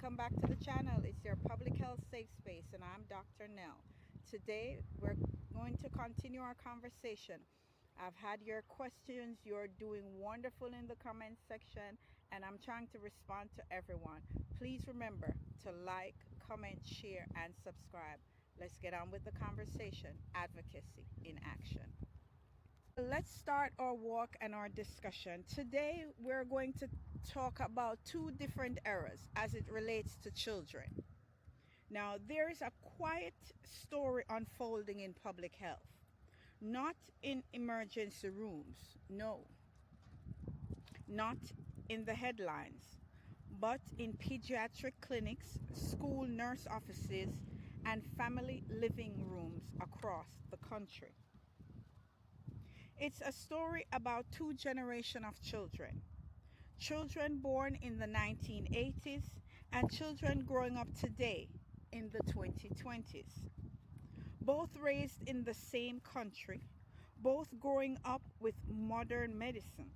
Welcome back to the channel. It's your public health safe space, and I'm Dr. Nell. Today, we're going to continue our conversation. I've had your questions. You're doing wonderful in the comment section, and I'm trying to respond to everyone. Please remember to like, comment, share, and subscribe. Let's get on with the conversation. Advocacy in action. Let's start our walk and our discussion. Today, we're going to talk about two different eras as it relates to children. Now, there is a quiet story unfolding in public health, not in emergency rooms, no, not in the headlines, but in pediatric clinics, school nurse offices, and family living rooms across the country. It's a story about two generations of children. Children born in the 1980s and children growing up today in the 2020s. Both raised in the same country, both growing up with modern medicine.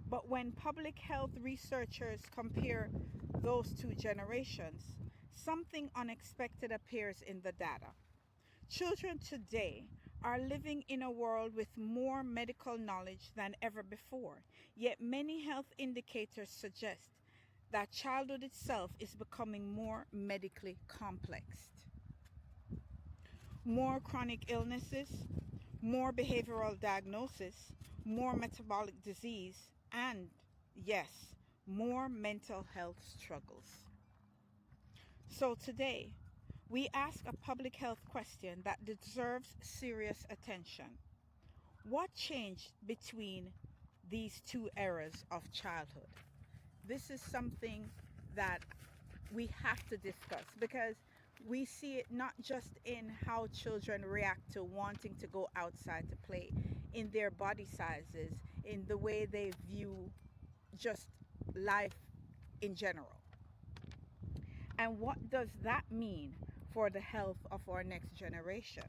But when public health researchers compare those two generations, something unexpected appears in the data. Children today are living in a world with more medical knowledge than ever before, yet many health indicators suggest that childhood itself is becoming more medically complex. More chronic illnesses, more behavioral diagnosis, more metabolic disease, and yes, more mental health struggles. So today, we ask a public health question that deserves serious attention. What changed between these two eras of childhood? This is something that we have to discuss because we see it not just in how children react to wanting to go outside to play, in their body sizes, in the way they view just life in general. And what does that mean for the health of our next generation?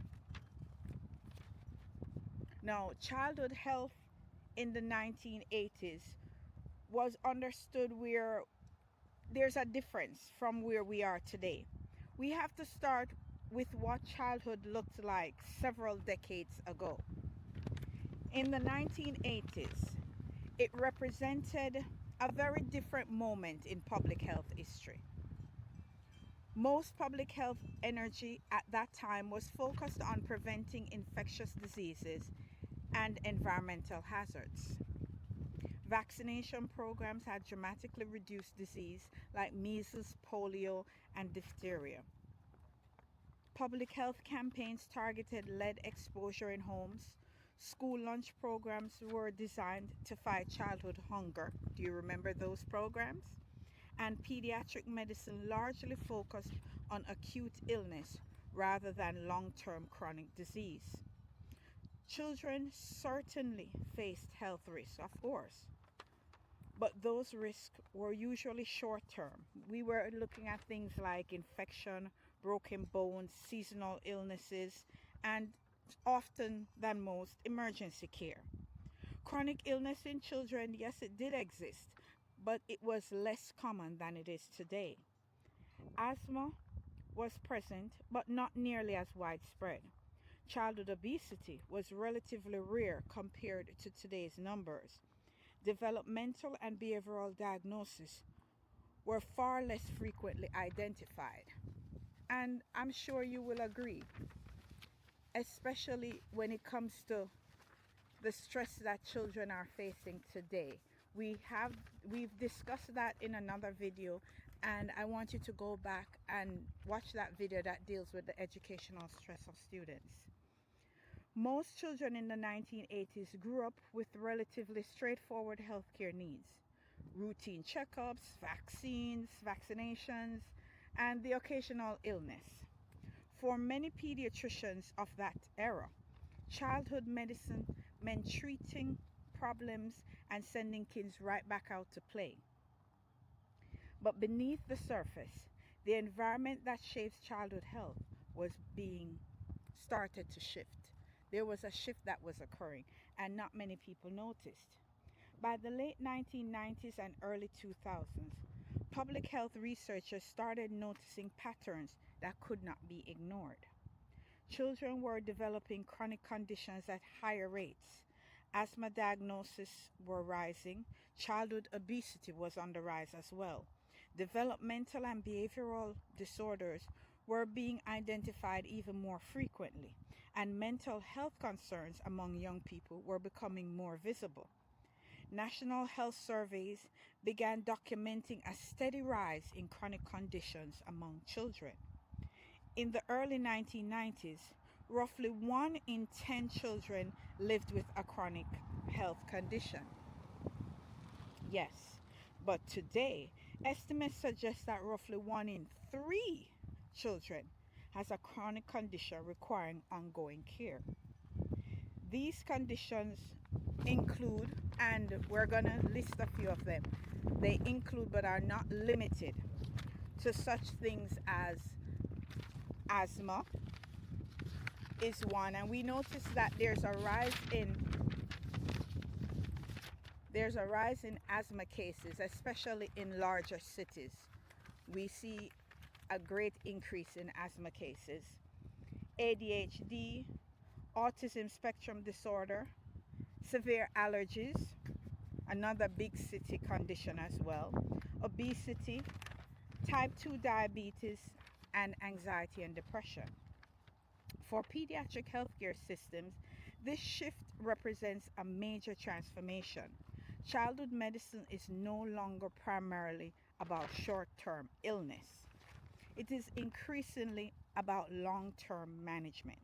Now, childhood health in the 1980s was understood where there's a difference from where we are today. We have to start with what childhood looked like several decades ago. In the 1980s, it represented a very different moment in public health history. Most public health energy at that time was focused on preventing infectious diseases and environmental hazards. Vaccination programs had dramatically reduced disease like measles, polio, and diphtheria. Public health campaigns targeted lead exposure in homes. School lunch programs were designed to fight childhood hunger. Do you remember those programs? And pediatric medicine largely focused on acute illness rather than long-term chronic disease. Children certainly faced health risks, of course, but those risks were usually short-term. We were looking at things like infection, broken bones, seasonal illnesses, and often than most, emergency care. Chronic illness in children, yes, it did exist, but it was less common than it is today. Asthma was present, but not nearly as widespread. Childhood obesity was relatively rare compared to today's numbers. Developmental and behavioral diagnoses were far less frequently identified. And I'm sure you will agree, especially when it comes to the stress that children are facing today. We've discussed that in another video, and I want you to go back and watch that video that deals with the educational stress of students. Most children in the 1980s grew up with relatively straightforward healthcare needs: routine checkups, vaccinations, and the occasional illness. For many pediatricians of that era, childhood medicine meant treating problems and sending kids right back out to play. But beneath the surface, the environment that shapes childhood health was being started to shift. There was a shift that was occurring, and not many people noticed. By the late 1990s and early 2000s, public health researchers started noticing patterns that could not be ignored. Children were developing chronic conditions at higher rates. Asthma diagnoses were rising. Childhood obesity was on the rise as well. Developmental and behavioral disorders were being identified even more frequently, and mental health concerns among young people were becoming more visible. National health surveys began documenting a steady rise in chronic conditions among children. In the early 1990s, roughly 1 in 10 children lived with a chronic health condition. Yes, but today, estimates suggest that roughly 1 in 3 children has a chronic condition requiring ongoing care. These conditions include, and we're going to list a few of them, they include but are not limited to such things as asthma is one, and we notice that there's a rise in asthma cases, especially in larger cities. We see a great increase in asthma cases. ADHD, autism spectrum disorder, severe allergies, another big city condition as well, obesity, type 2 diabetes, and anxiety and depression. For pediatric healthcare systems, this shift represents a major transformation. Childhood medicine is no longer primarily about short term illness, it is increasingly about long term management.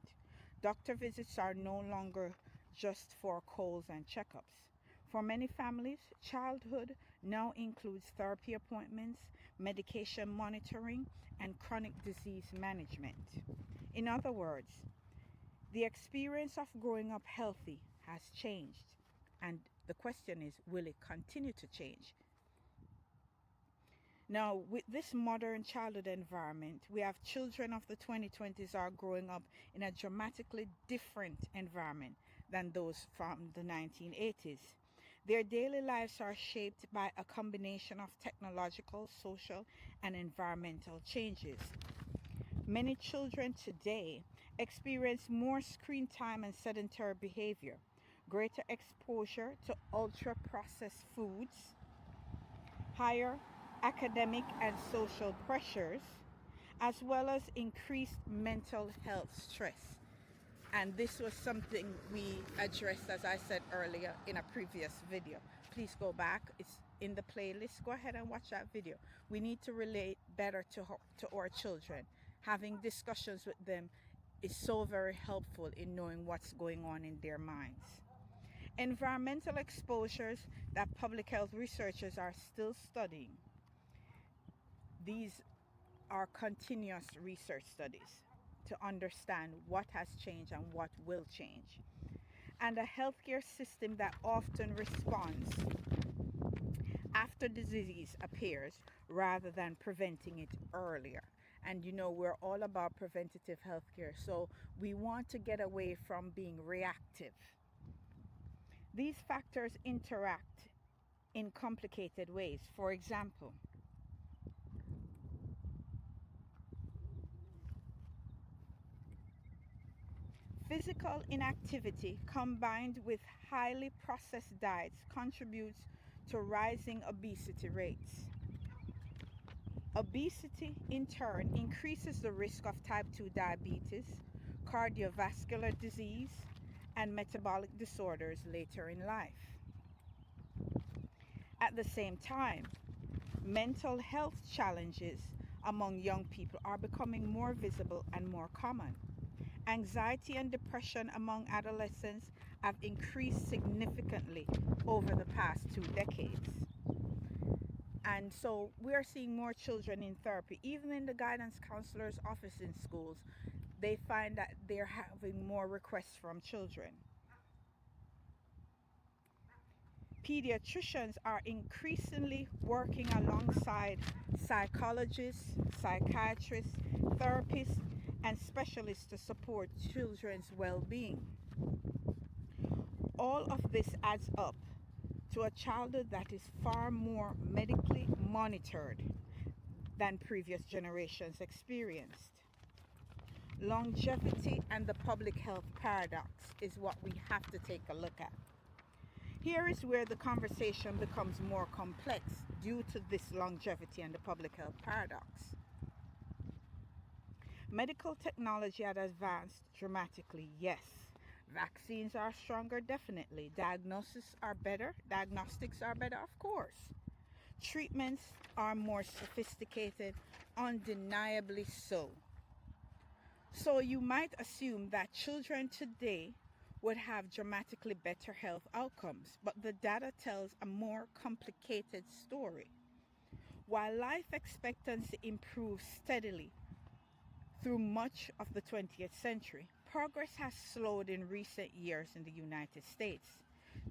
Doctor visits are no longer just for colds and checkups. For many families, childhood now includes therapy appointments, medication monitoring, and chronic disease management. In other words, the experience of growing up healthy has changed, and the question is, will it continue to change? Now, with this modern childhood environment, we have children of the 2020s are growing up in a dramatically different environment than those from the 1980s. Their daily lives are shaped by a combination of technological, social, and environmental changes. Many children today experience more screen time and sedentary behavior, greater exposure to ultra processed foods, higher academic and social pressures, as well as increased mental health stress. And this was something we addressed, as I said earlier, in a previous video. Please go back, it's in the playlist. Go ahead and watch that video. We need to relate better to our children. Having discussions with them is so very helpful in knowing what's going on in their minds. Environmental exposures that public health researchers are still studying. These are continuous research studies to understand what has changed and what will change. And a healthcare system that often responds after the disease appears rather than preventing it earlier. And you know, we're all about preventative healthcare, so we want to get away from being reactive. These factors interact in complicated ways. For example, physical inactivity combined with highly processed diets contributes to rising obesity rates. Obesity, in turn, increases the risk of type 2 diabetes, cardiovascular disease, and metabolic disorders later in life. At the same time, mental health challenges among young people are becoming more visible and more common. Anxiety and depression among adolescents have increased significantly over the past 2 decades. And so we're seeing more children in therapy. Even in the guidance counselor's office in schools, they find that they're having more requests from children. Pediatricians are increasingly working alongside psychologists, psychiatrists, therapists, and specialists to support children's well-being. All of this adds up to a childhood that is far more medically monitored than previous generations experienced. Longevity and the public health paradox is what we have to take a look at. Here is where the conversation becomes more complex due to this longevity and the public health paradox. Medical technology has advanced dramatically, yes. Vaccines are stronger, definitely. Diagnostics are better, of course. Treatments are more sophisticated, undeniably so. So you might assume that children today would have dramatically better health outcomes, but the data tells a more complicated story. While life expectancy improves steadily through much of the 20th century, progress has slowed in recent years in the United States.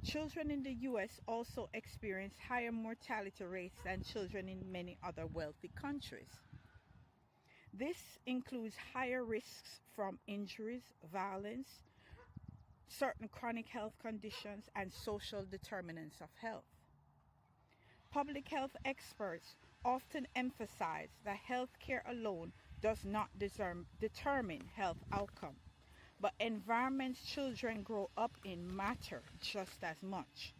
Children in the US also experience higher mortality rates than children in many other wealthy countries. This includes higher risks from injuries, violence, certain chronic health conditions, and social determinants of health. Public health experts often emphasize that healthcare alone does not determine health outcome, but environments children grow up in matter just as much.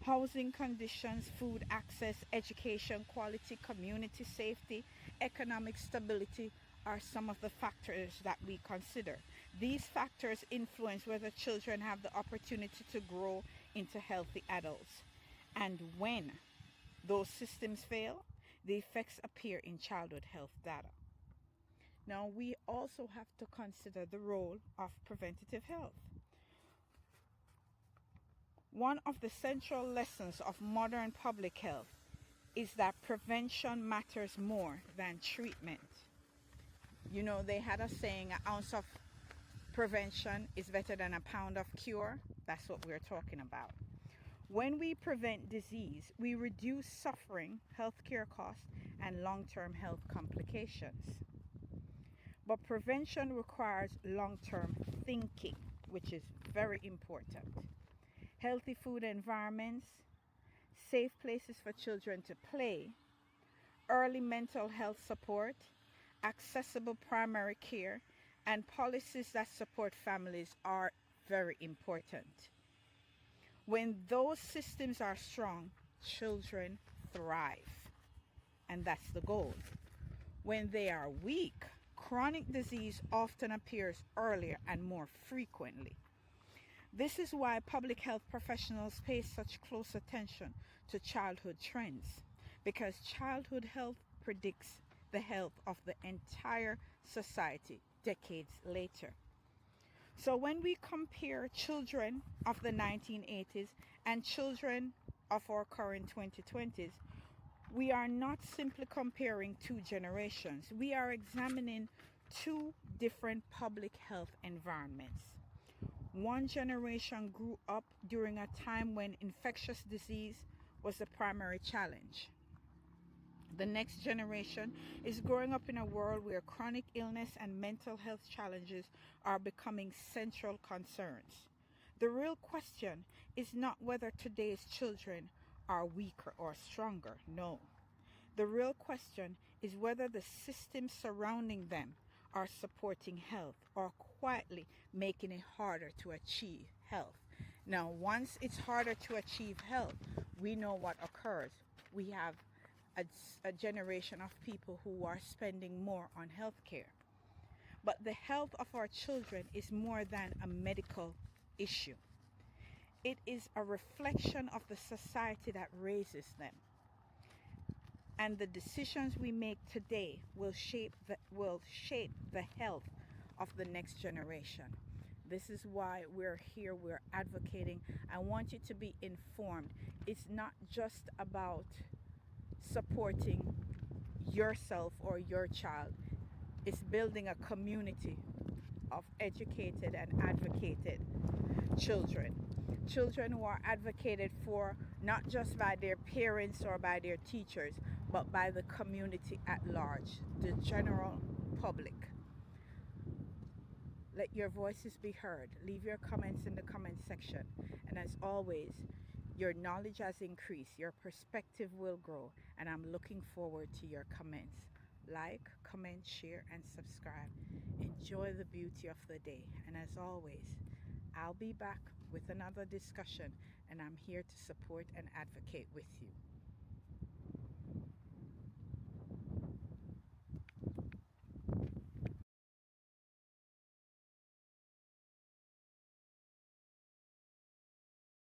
Housing conditions, food access, education quality, community safety, economic stability are some of the factors that we consider. These factors influence whether children have the opportunity to grow into healthy adults. And when those systems fail, the effects appear in childhood health data. Now, we also have to consider the role of preventative health. One of the central lessons of modern public health is that prevention matters more than treatment. You know, they had a saying, an ounce of prevention is better than a pound of cure. That's what we're talking about. When we prevent disease, we reduce suffering, healthcare costs, and long-term health complications. But prevention requires long-term thinking, which is very important. Healthy food environments, safe places for children to play, early mental health support, accessible primary care, and policies that support families are very important. When those systems are strong, children thrive, and that's the goal. When they are weak, chronic disease often appears earlier and more frequently. This is why public health professionals pay such close attention to childhood trends, because childhood health predicts the health of the entire society decades later. So when we compare children of the 1980s and children of our current 2020s, we are not simply comparing two generations. We are examining two different public health environments. One generation grew up during a time when infectious disease was the primary challenge. The next generation is growing up in a world where chronic illness and mental health challenges are becoming central concerns. The real question is not whether today's children are weaker or stronger. No. The real question is whether the systems surrounding them are supporting health or quietly making it harder to achieve health. Now, once it's harder to achieve health, we know what occurs. We have a generation of people who are spending more on health care. But the health of our children is more than a medical issue. It is a reflection of the society that raises them. And the decisions we make today will shape the health of the next generation. This is why we're here, we're advocating. I want you to be informed. It's not just about supporting yourself or your child. It's building a community of educated and advocated children. Children who are advocated for not just by their parents or by their teachers, but by the community at large, the general public. Let your voices be heard. Leave your comments in the comment section. And as always, Your knowledge has increased, your perspective will grow, and I'm looking forward to your comments. Like, comment, share, and subscribe. Enjoy the beauty of the day. And as always, I'll be back with another discussion, and I'm here to support and advocate with you.